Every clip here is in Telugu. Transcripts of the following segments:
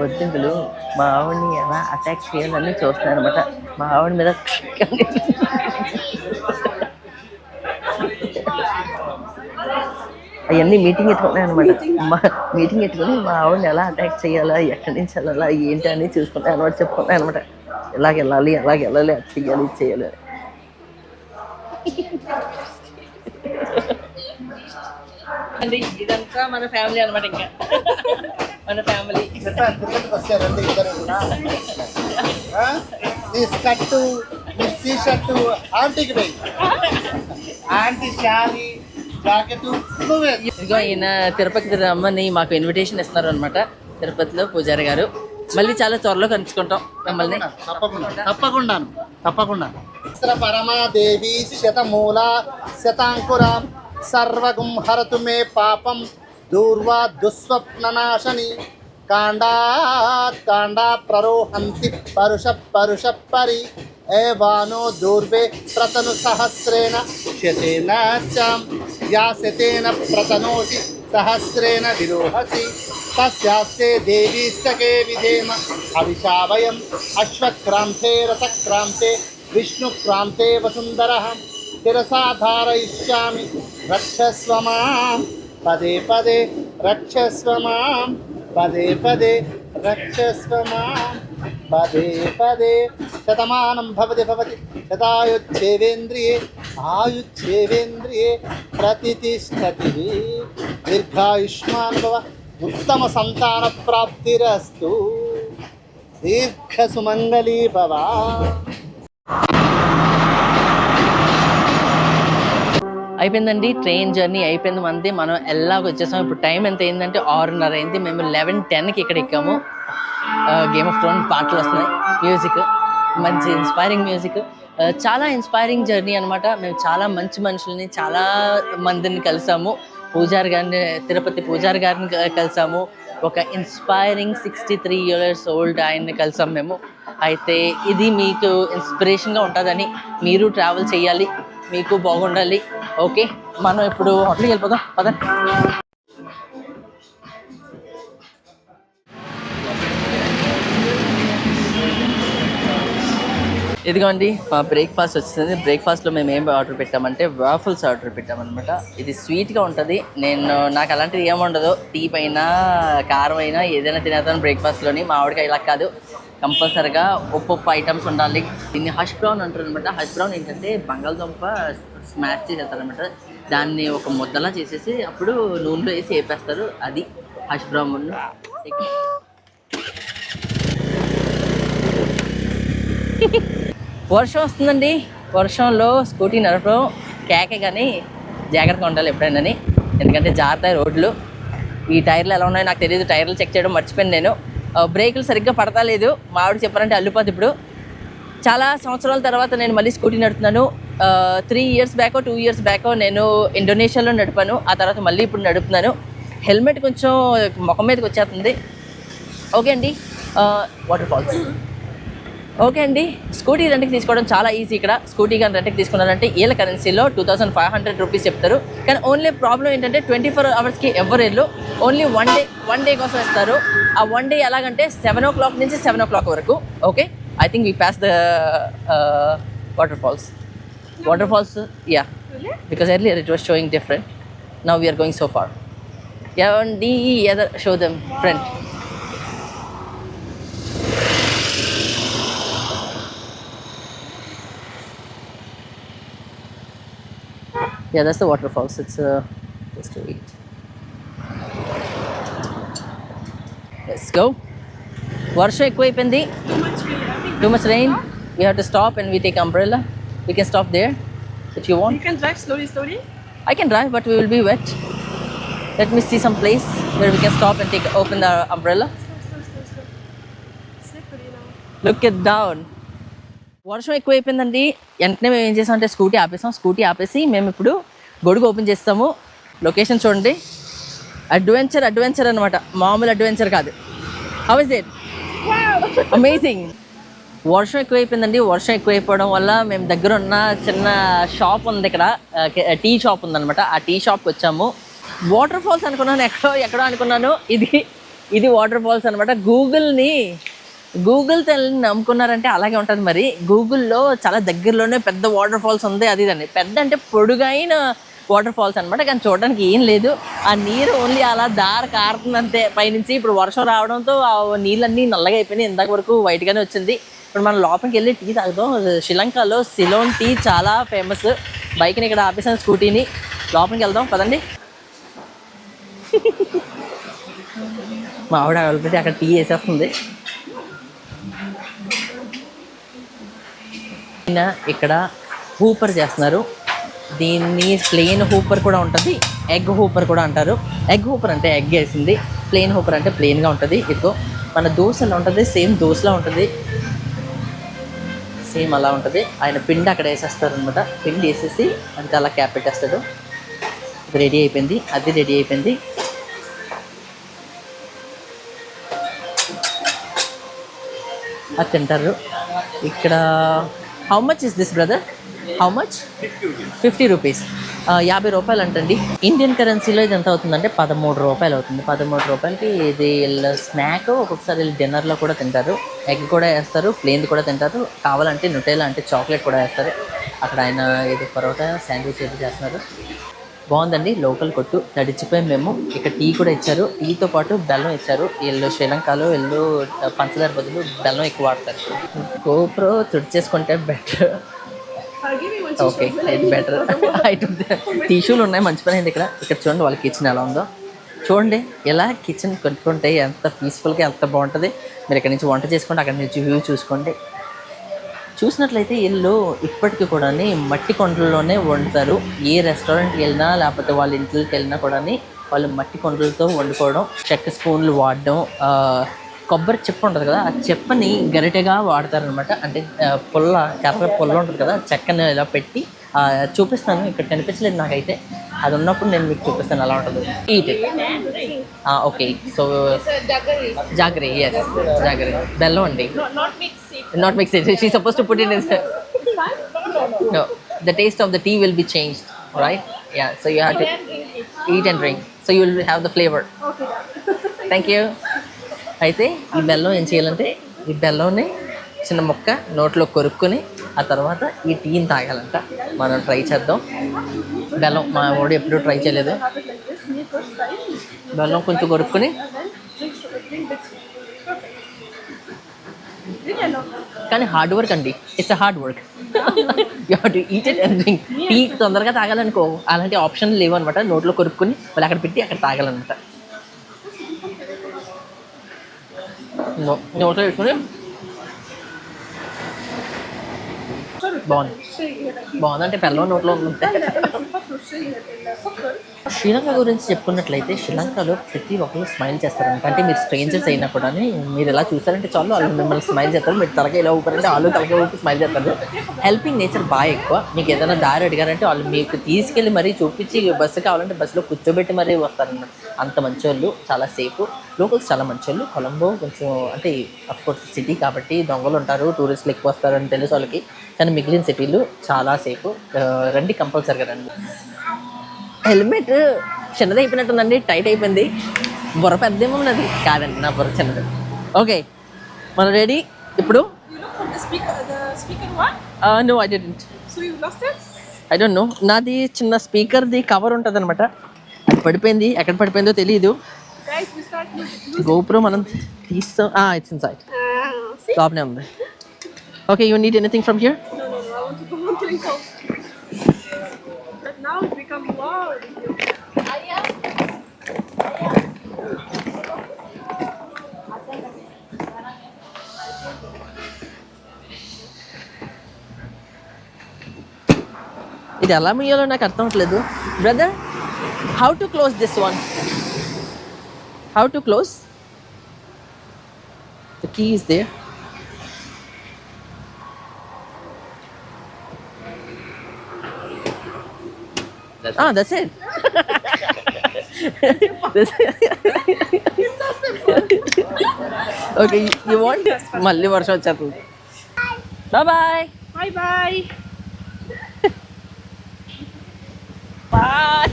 బొద్దింకలు మా ఆవిడని ఎలా అటాక్ చేయాలని చూస్తున్నాను అనమాట. మా ఆవిడ మీద అవన్నీ మీటింగ్ పెట్టుకున్నాయి అనమాట. మీటింగ్ పెట్టుకుని మా ఆవిడని ఎలా అటాక్ చేయాలా, ఎక్కడి నుంచి వెళ్ళాలా, ఏంటి అని చూసుకుంటాయి అనమాట. చెప్పుకున్నాయి అనమాట. ఎలాగ వెళ్ళాలి, అది చెయ్యాలి, ఇది చేయాలి. అండి ఇదంతా మన ఫ్యామిలీ అనమాట. ఇంకా మన ఫ్యామిలీ వచ్చారండి ఇద్దరు కూడా. నీ స్కర్టు, నీ టీ షర్టు ఆంటీకి పోయి, ఆంటీ శారీ జాకెట్. ఇదిగో ఈయన తిరుపతి రమ్మని మాకు ఇన్విటేషన్ ఇస్తున్నారు అనమాట. తిరుపతిలో పూజారి గారు. మళ్ళీ చాలా త్వరలో కలుసుకుంటాం మిమ్మల్ని. తప్పకుండా. పరమాదేవి శతమూల శతాంకుర సర్వగుం హరతు మే పాపం దూర్వా దుస్వప్ననాశని కాండా ప్రరోహంతి పరుష పరి ఏవానో దూర్వే ప్రతను సహస్రేణ శతేన యా శతేన ప్రతనోసి సహస్రేణ విరోహసి తస్యాస్తే దేవీ సకే విధేమ అవిషావయం అశ్వక్రాంతే రథక్రాంతే విష్ణుక్రాంతే వసుందరః శిరసా ధారయిష్యామి రక్షస్వ మాం పదే పదే రక్షస్వ మాం పదే పదే రక్షస్వ మాం పదే పదే. శతమానం భవతి శతాయుచ్ఛేవేంద్రియే ఆయుచ్ఛేవేంద్రియే ప్రతిష్టతి. దీర్ఘాయుష్మాన్ భవ, ఉత్తమ సంతాన ప్రాప్తిరస్తు, దీర్ఘ సుమంగళీ భవ. అయిపోయిందండి ట్రైన్ జర్నీ అయిపోయింది మనది. మనం ఎలాగ వచ్చేసాం. ఇప్పుడు టైం ఎంత అయిందంటే 6:30 అయింది. మేము 11:10కి ఇక్కడ ఎక్కాము. గేమ్ ఆఫ్ థ్రోన్స్ పాటలు వస్తున్నాయి, మ్యూజిక్ మంచి ఇన్స్పైరింగ్ మ్యూజిక్. చాలా ఇన్స్పైరింగ్ జర్నీ అనమాట. మేము చాలా మంచి మనుషుల్ని, చాలా మందిని కలిసాము. తిరుపతి పూజారి గారిని కలిసాము. ఒక ఇన్స్పైరింగ్ 63 years old ఆయన్ని కలిసాం మేము. అయితే ఇది మీకు ఇన్స్పిరేషన్గా ఉంటుందని, మీరు ట్రావెల్ చేయాలి, మీకు బాగుండాలి. ఓకే, మనం ఇప్పుడు హోటల్కి వెళ్ళిపోదాం పదండి. ఇదిగోండి మా బ్రేక్ఫాస్ట్ వచ్చింది. బ్రేక్ఫాస్ట్లో మేము ఏం ఆర్డర్ పెట్టామంటే వాఫల్స్ ఆర్డర్ పెట్టామన్నమాట. ఇది స్వీట్గా ఉంటుంది. నాకు అలాంటిది ఏముండదు. తీపి అయినా కారం అయినా ఏదైనా తినేస్తాను బ్రేక్ఫాస్ట్లోని. మా ఆవిడకి ఇలా కాదు, కంపల్సరిగా ఒక్కొక్క ఐటమ్స్ ఉండాలి. దీన్ని హష్ బ్రౌన్ అంటారు అనమాట. హష్ బ్రౌన్ ఏంటంటే బంగాళదుంప స్మాష్ చేసేస్తారనమాట. దాన్ని ఒక ముద్దలా చేసేసి అప్పుడు నూనెలో వేసి వేపేస్తారు. అది హష్ బ్రౌన్. వర్షం వస్తుందండి. వర్షంలో స్కూటీ నడపడం కేకే, కానీ జాగ్రత్తగా ఉండాలి ఎప్పుడైనా, ఎందుకంటే జారుతాయి రోడ్లు. ఈ టైర్లు ఎలా ఉన్నాయో నాకు తెలియదు. టైర్లు చెక్ చేయడం మర్చిపోయాను నేను. బ్రేకులు సరిగ్గా పడతా లేదు. మా ఆవిడ చెప్పారంటే అల్లిపోద్ది. ఇప్పుడు చాలా సంవత్సరాల తర్వాత నేను మళ్ళీ స్కూటీ నడుపుతున్నాను. 3 years బ్యాకో 2 years బ్యాకో నేను ఇండోనేషియాలో నడిపాను. ఆ తర్వాత మళ్ళీ ఇప్పుడు నడుపుతున్నాను. హెల్మెట్ కొంచెం ముఖం మీదకి వచ్చేస్తుంది. ఓకే అండి, వాటర్ ఫాల్స్. ఓకే అండి, స్కూటీ రెంట్కి తీసుకోవడం చాలా ఈజీ. ఇక్కడ స్కూటీ కానీ రెంట్కి తీసుకున్నారంటే ఏళ్ళ కరెన్సీలో 2500 రూపీస్ చెప్తారు. కానీ ఓన్లీ ప్రాబ్లం ఏంటంటే 24 hours ఎవరు వెళ్ళు, ఓన్లీ వన్ డే కోసం ఇస్తారు. ఆ 1 day ఎలాగంటే 7 o'clock నుంచి 7 o'clock వరకు. Okay, I think we passed the waterfalls. Yeah, because earlier it was showing different. Now we are going so far. Yeah, and the other show them front. Yeah, that's the waterfalls. It's just to eat. Let's go. Varsha ఎక్కువైపోయింది. Too much rain. We have to stop and we take umbrella. We can stop there if you want. You can drive slowly. I can drive, but we will be wet. Let me see some place where we can stop and open the umbrella. Slow. Slippery now. Look it down. వర్షం ఎక్కువైపోయిందండి. వెంటనే మేము ఏం చేసామంటే స్కూటీ ఆపేసి మేము ఇప్పుడు గొడుగు ఓపెన్ చేస్తాము. లొకేషన్ చూడండి. అడ్వెంచర్ అనమాట, మామూలు అడ్వెంచర్ కాదు. How is it? అమేజింగ్. వర్షం ఎక్కువైపోయిందండి. వర్షం ఎక్కువైపోవడం వల్ల మేము దగ్గర ఉన్న చిన్న షాప్ ఉంది, ఇక్కడ టీ షాప్ ఉందన్నమాట. ఆ టీ షాప్కి వచ్చాము. వాటర్ ఫాల్స్ అనుకున్నాను, ఎక్కడో అనుకున్నాను. ఇది ఇది వాటర్ ఫాల్స్ అనమాట. గూగుల్ తల్లిని నమ్ముకున్నారంటే అలాగే ఉంటుంది. మరి గూగుల్లో చాలా దగ్గరలోనే పెద్ద వాటర్ ఫాల్స్ ఉంది. అది ఇదండి పెద్ద అంటే పొడుగైన వాటర్ ఫాల్స్ అనమాట. కానీ చూడడానికి ఏం లేదు. ఆ నీరు ఓన్లీ అలా దారి కారుతుంది అంతే పైనుంచి. ఇప్పుడు వర్షం రావడంతో ఆ నీళ్ళన్నీ నల్లగా అయిపోయినాయి. ఇందాక వరకు వైట్గానే వచ్చింది. ఇప్పుడు మనం లోపలికి వెళ్ళి టీ తాగుతాం. శ్రీలంకలో సిలోన్ టీ చాలా ఫేమస్. బైక్ని ఇక్కడ ఆపేసాను, స్కూటీని. లోపలికి వెళ్దాం పదండి. మా ఆవిడ ఆల్రెడీ అక్కడ టీ వేసేస్తుంది. ఇక్కడ హూపర్ చేస్తున్నారు. దీన్ని ప్లెయిన్ హూపర్ కూడా ఉంటుంది, ఎగ్ హూపర్ కూడా అంటారు. ఎగ్ హూపర్ అంటే ఎగ్ వేసింది, ప్లెయిన్ హూపర్ అంటే ప్లెయిన్గా ఉంటుంది. ఎక్కువ మన దోశలో ఉంటుంది, సేమ్ దోశలా ఉంటుంది, సేమ్ అలా ఉంటుంది. ఆయన పిండి అక్కడ వేసేస్తారు అనమాట. పిండి వేసేసి అంతే అలా క్యాప్ పెట్టేస్తాడు. ఇది రెడీ అయిపోయింది, అది రెడీ అయిపోయింది. అది తింటారు ఇక్కడ. How much is this brother? How much? 50 rupees. 50 రూపాయలు అంటండి. ఇండియన్ కరెన్సీలో ఇది ఎంత అవుతుందంటే 13 రూపాయలు అవుతుంది. 13 రూపాయలకి ఇది స్నాక్. ఒక్కొక్కసారి డిన్నర్లో కూడా తింటారు. ఎగ్ కూడా వేస్తారు, ప్లేన్ కూడా తింటారు. కావాలంటే నుటెలా అంటే చాక్లెట్ కూడా వేస్తారు. అక్కడ ఆయన ఇది పరోటా శాండ్విచ్ ఏది చేస్తున్నారు. బాగుందండి. లోకల్ కొట్టు. తడిచిపోయి మేము ఇక్కడ టీ కూడా ఇచ్చారు. టీతో పాటు బెల్లం ఇచ్చారు. వీళ్ళు శ్రీలంకలో పంచదార బదులు బెల్లం ఎక్కువ వాడతారు. గోప్రో తుడిచేసుకుంటే బెటర్. ఓకే ఇది బెటర్. టిష్యూలు ఉన్నాయి, మంచి పని అయింది. ఇక్కడ చూడండి వాళ్ళ కిచెన్ ఎలా ఉందో చూడండి. ఇలా కిచెన్ కట్టుకుంటే ఎంత పీస్ఫుల్గా ఎంత బాగుంటుంది. మీరు ఇక్కడ నుంచి వంట చేసుకుంటే అక్కడ నుంచి వ్యూ చూసుకోండి. చూసినట్లయితే వీళ్ళు ఇప్పటికీ కూడా మట్టి కొండల్లోనే వండుతారు. ఏ రెస్టారెంట్కి వెళ్ళినా లేకపోతే వాళ్ళ ఇంట్లోకి వెళ్ళినా కూడా వాళ్ళు మట్టి కొండలతో వండుకోవడం, చెక్క స్పూన్లు వాడడం, కొబ్బరి చెప్ప ఉంటుంది కదా, ఆ చెప్పని గరిటెగా వాడతారనమాట. అంటే కర్ర పుల్ల ఉంటుంది కదా, చెక్కని ఇలా పెట్టి చూపిస్తాను. ఇక్కడ కనిపించలేదు నాకైతే. అది ఉన్నప్పుడు నేను మీకు చూపిస్తాను ఎలా ఉంటుంది. Eat okay. So jaggery, yes jaggery బెల్లం అండి. Not mix it. She's supposed to put it in. No, the taste of the tea will be changed, right? Yeah. So you have to eat and drink. So you will have the flavor. Okay. Thank you. అయితే ఈ బెల్లం ఏం చేయాలంటే ఈ బెల్లంని చిన్న ముక్క నోట్లో కొరుక్కుని ఆ తర్వాత ఈ టీని తాగాలంట. మనం ట్రై చేద్దాం. బెల్లం మా వాడు ఎప్పుడూ ట్రై చేయలేదు. బెల్లం కొంచెం కొరుక్కుని కానీ హార్డ్ వర్క్ అండి. It's a hard work. You have to eat it and drink. Tea తొందరగా తాగాలనుకో అలాంటి ఆప్షన్ లేవు అనమాట. నోట్లో కొరుక్కుని మళ్ళీ అక్కడ పెట్టి అక్కడ తాగాలన్నమాట. నోట్లో పెట్టుకుని బాగుంది అంటే బెల్లం నోట్లో ఉంటే. శ్రీలంక గురించి చెప్పుకున్నట్లయితే శ్రీలంకలో ప్రతి ఒక్కరు స్మైల్ చేస్తారంట. అంటే మీరు స్ట్రేంజర్స్ అయినా కూడా మీరు ఎలా చూస్తారంటే చాలు వాళ్ళు మిమ్మల్ని స్మైల్ చేస్తారు. మీరు తలకాయ ఇలా ఊపారంటే వాళ్ళు తలకాయ ఊపి స్మైల్ చేస్తారు. హెల్పింగ్ నేచర్ బాగా ఎక్కువ. మీకు ఏదైనా దారి అడిగారంటే వాళ్ళు మీకు తీసుకెళ్ళి మరీ చూపించి బస్సు కావాలంటే బస్సులో కూర్చోబెట్టి మరీ వస్తారన్నమాట. అంత మంచోళ్ళు, చాలా సేఫ్. లోకల్స్ చాలా మంచోళ్ళు. కొలంబో కొంచెం అంటే అఫ్కోర్స్ సిటీ కాబట్టి దొంగలు ఉంటారు, టూరిస్టులు ఎక్కువ వస్తారని తెలుసు వాళ్ళకి. కానీ మిగిలిన సిటీలు చాలా సేఫ్. రండి, కంపల్సరీగా రండి. హెల్మెట్ చిన్నది అయిపోయినట్టుందండి, టైట్ అయిపోయింది. బుర్ర పెద్దేమో ఉన్నది కాదండి, నా బుర్ర చిన్నది. ఓకే మనం రెడీ ఇప్పుడు. No I didn't. I don't know. నాది చిన్న స్పీకర్ది కవర్ ఉంటుంది అనమాట. అది పడిపోయింది, ఎక్కడ పడిపోయిందో తెలియదు. గోప్రో మనం తీస్తాం. It's inside. లోపనే ఉంది. Okay, you need anything from here? I want to go on killing cold. But now it becomes loud. ఇది ఎలా మీయాలో నాకు అర్థం అవట్లేదు. Brother, how to close this one? How to close? The key is there. That's it. Okay, you want? మళ్ళీ వర్షం వచ్చేస్తుంది. బాయ్. Bye.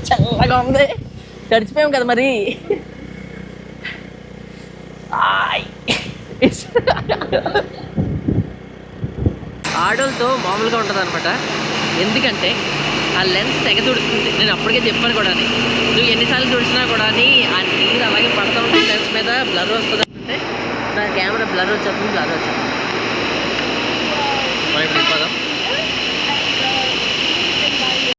చల్లగా ఉంది. తడిచిపోయాం కదా మరి. ఆడోళ్ళతో మామూలుగా ఉంటుంది అనమాట. ఎందుకంటే ఆ లెన్స్ తెగ తుడుస్తుంది. నేను అప్పటికే చెప్పాను కూడా, నువ్వు ఎన్నిసార్లు తుడిచినా కూడా ఆ నీరు అలాగే పడతా ఉంటుంది లెన్స్ మీద, బ్లర్ వస్తుంది అంటే నా కెమెరా బ్లర్ వచ్చేస్తుంది.